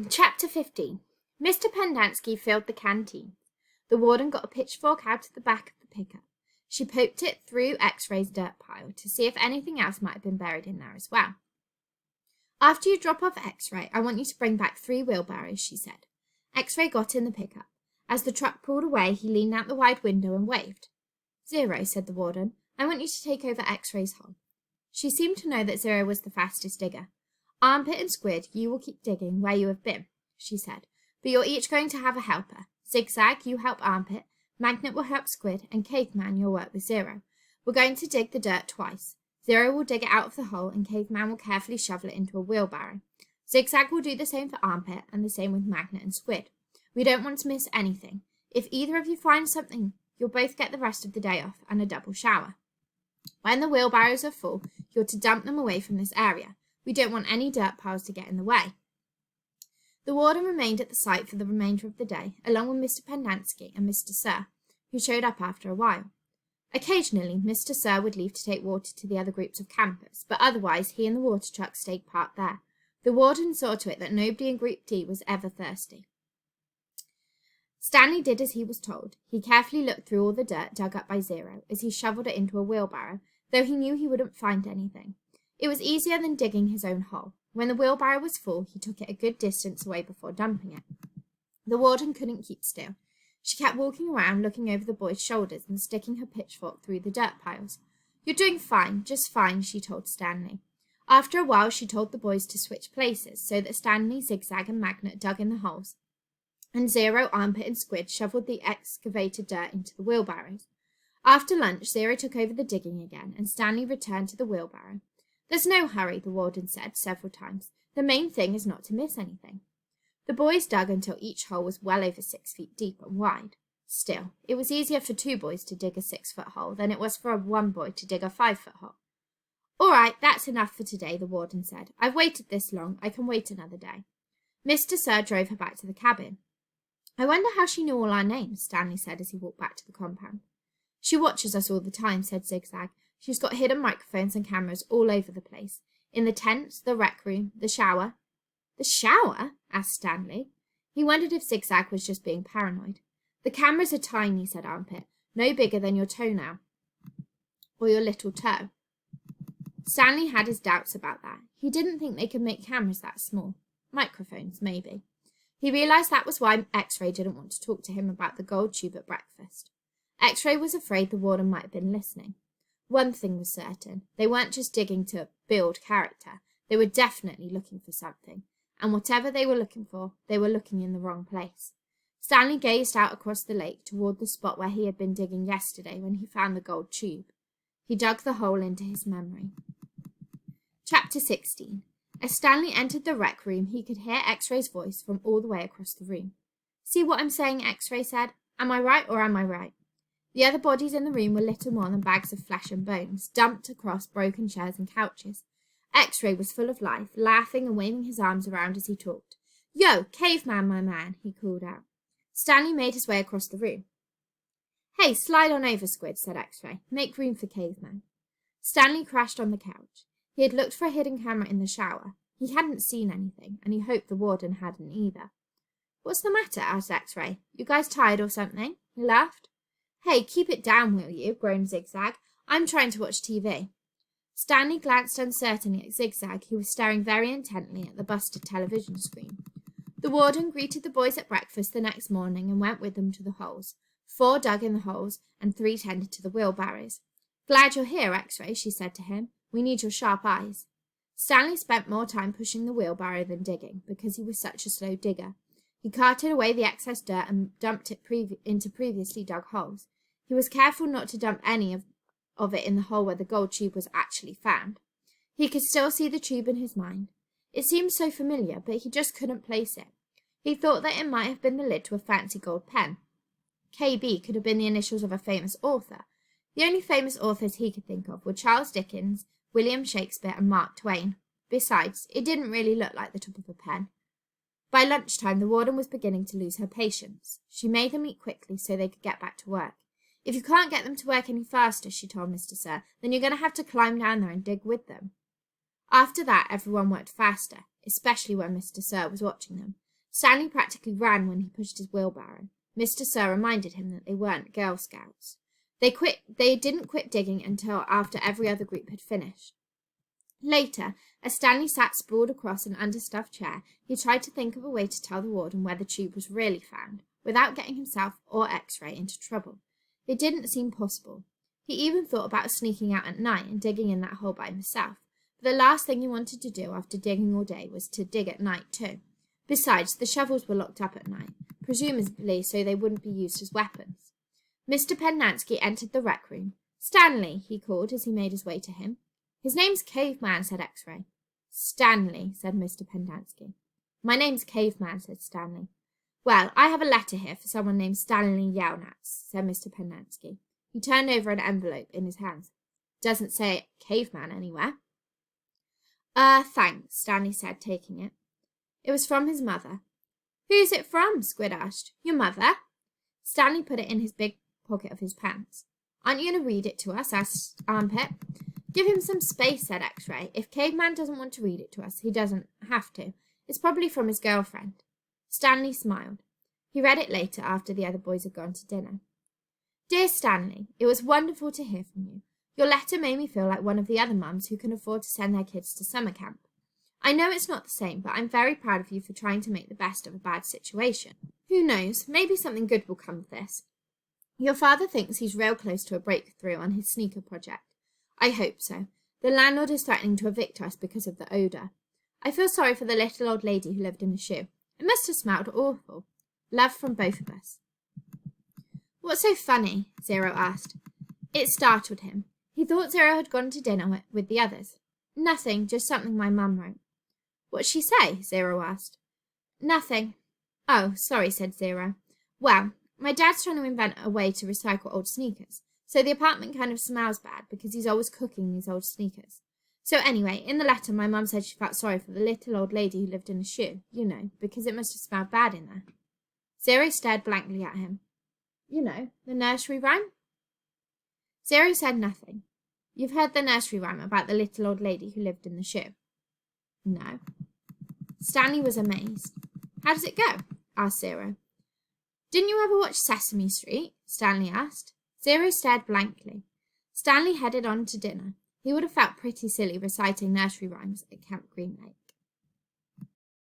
Chapter 15. Mr. Pendanski filled the canteen. The warden got a pitchfork out of the back of the pickup. She poked it through X-Ray's dirt pile to see if anything else might have been buried in there as well. After you drop off X-Ray, I want you to bring back 3 wheelbarrows, she said. X-Ray got in the pickup. As the truck pulled away, he leaned out the wide window and waved. Zero, said the warden. I want you to take over X-Ray's hole. She seemed to know that Zero was the fastest digger. Armpit and Squid, you will keep digging where you have been, she said, but you're each going to have a helper. Zigzag, you help Armpit, Magnet will help Squid, and Caveman, you'll work with Zero. We're going to dig the dirt twice. Zero will dig it out of the hole, and Caveman will carefully shovel it into a wheelbarrow. Zigzag will do the same for Armpit, and the same with Magnet and Squid. We don't want to miss anything. If either of you finds something, you'll both get the rest of the day off and a double shower. When the wheelbarrows are full, you're to dump them away from this area. We don't want any dirt piles to get in the way. The warden remained at the site for the remainder of the day, along with Mr. Pendanski and Mr. Sir, who showed up after a while. Occasionally, Mr. Sir would leave to take water to the other groups of campers, but otherwise he and the water truck stayed parked there. The warden saw to it that nobody in Group D was ever thirsty. Stanley did as he was told. He carefully looked through all the dirt dug up by Zero as he shoveled it into a wheelbarrow, though he knew he wouldn't find anything. It was easier than digging his own hole. When the wheelbarrow was full, he took it a good distance away before dumping it. The warden couldn't keep still. She kept walking around, looking over the boy's shoulders and sticking her pitchfork through the dirt piles. You're doing fine, just fine, she told Stanley. After a while, she told the boys to switch places so that Stanley, Zigzag, and Magnet dug in the holes, and Zero, Armpit, and Squid shoveled the excavated dirt into the wheelbarrows. After lunch, Zero took over the digging again, and Stanley returned to the wheelbarrow. There's no hurry, the warden said several times. The main thing is not to miss anything. The boys dug until each hole was well over 6 feet deep and wide. Still, it was easier for 2 boys to dig a 6-foot hole than it was for 1 boy to dig a 5-foot hole. All right, that's enough for today, the warden said. I've waited this long. I can wait another day. Mr. Sir drove her back to the cabin. I wonder how she knew all our names, Stanley said as he walked back to the compound. She watches us all the time, said Zigzag. She's got hidden microphones and cameras all over the place. In the tent, the rec room, the shower. The shower? Asked Stanley. He wondered if Zigzag was just being paranoid. The cameras are tiny, said Armpit. No bigger than your toenail. Or your little toe. Stanley had his doubts about that. He didn't think they could make cameras that small. Microphones, maybe. He realized that was why X-Ray didn't want to talk to him about the gold tube at breakfast. X-Ray was afraid the warden might have been listening. One thing was certain. They weren't just digging to build character. They were definitely looking for something. And whatever they were looking for, they were looking in the wrong place. Stanley gazed out across the lake toward the spot where he had been digging yesterday when he found the gold tube. He dug the hole into his memory. Chapter 16. As Stanley entered the rec room, he could hear X-Ray's voice from all the way across the room. See what I'm saying, X-Ray said. Am I right or am I right? The other bodies in the room were little more than bags of flesh and bones, dumped across broken chairs and couches. X-Ray was full of life, laughing and waving his arms around as he talked. Yo, Caveman, my man, he called out. Stanley made his way across the room. Hey, slide on over, Squid, said X-Ray. Make room for Caveman. Stanley crashed on the couch. He had looked for a hidden camera in the shower. He hadn't seen anything, and he hoped the warden hadn't either. What's the matter? Asked X-Ray. You guys tired or something? He laughed. Hey, keep it down, will you? Groaned Zigzag. I'm trying to watch TV. Stanley glanced uncertainly at Zigzag, who was staring very intently at the busted television screen. The warden greeted the boys at breakfast the next morning and went with them to the holes. 4 dug in the holes, and 3 tended to the wheelbarrows. Glad you're here, X-Ray, she said to him. We need your sharp eyes. Stanley spent more time pushing the wheelbarrow than digging, because he was such a slow digger. He carted away the excess dirt and dumped it into previously dug holes. He was careful not to dump any of it in the hole where the gold tube was actually found. He could still see the tube in his mind. It seemed so familiar, but he just couldn't place it. He thought that it might have been the lid to a fancy gold pen. KB could have been the initials of a famous author. The only famous authors he could think of were Charles Dickens, William Shakespeare, and Mark Twain. Besides, it didn't really look like the top of a pen. By lunchtime, the warden was beginning to lose her patience. She made them eat quickly so they could get back to work. If you can't get them to work any faster, she told Mr. Sir, then you're going to have to climb down there and dig with them. After that, everyone worked faster. especially when Mr. Sir was watching them. Stanley practically ran when he pushed his wheelbarrow. Mr. Sir reminded him that they weren't Girl Scouts. They didn't quit digging until after every other group had finished. Later, as Stanley sat sprawled across an understuffed chair, he tried to think of a way to tell the warden where the tube was really found, without getting himself or X-Ray into trouble. It didn't seem possible. He even thought about sneaking out at night and digging in that hole by himself, but the last thing he wanted to do after digging all day was to dig at night too. Besides, the shovels were locked up at night, presumably so they wouldn't be used as weapons. Mr. Pendanski entered the rec room. "Stanley," he called as he made his way to him. "His name's Caveman," said X-Ray. "Stanley," said Mr. Pendanski. "My name's Caveman," said Stanley. "Well, I have a letter here for someone named Stanley Yelnats," said Mr. Pendanski. He turned over an envelope in his hands. "Doesn't say Caveman anywhere." Thanks," Stanley said, taking it. It was from his mother. "Who's it from?" Squid asked. "Your mother?" Stanley put it in his big pocket of his pants. "Aren't you going to read it to us?" asked Armpit. "Give him some space," said X-Ray. "If Caveman doesn't want to read it to us, he doesn't have to. It's probably from his girlfriend." Stanley smiled. He read it later after the other boys had gone to dinner. "Dear Stanley, it was wonderful to hear from you. Your letter made me feel like one of the other mums who can afford to send their kids to summer camp. I know it's not the same, but I'm very proud of you for trying to make the best of a bad situation. Who knows, maybe something good will come of this. Your father thinks he's real close to a breakthrough on his sneaker project. I hope so. The landlord is threatening to evict us because of the odour. I feel sorry for the little old lady who lived in the shoe. It must have smelled awful. Love from both of us." "What's so funny?" Zero asked. It startled him. He thought Zero had gone to dinner with the others. "Nothing, just something my mum wrote." "What'd she say?" Zero asked. "Nothing." "Oh, sorry," said Zero. "Well, my dad's trying to invent a way to recycle old sneakers, so the apartment kind of smells bad because he's always cooking these old sneakers. So anyway, in the letter, my mum said she felt sorry for the little old lady who lived in a shoe, you know, because it must have smelled bad in there." Zero stared blankly at him. "You know, the nursery rhyme?" Zero said nothing. "You've heard the nursery rhyme about the little old lady who lived in the shoe?" "No." Stanley was amazed. "How does it go?" asked Zero. "Didn't you ever watch Sesame Street?" Stanley asked. Zero stared blankly. Stanley headed on to dinner. He would have felt pretty silly reciting nursery rhymes at Camp Green Lake.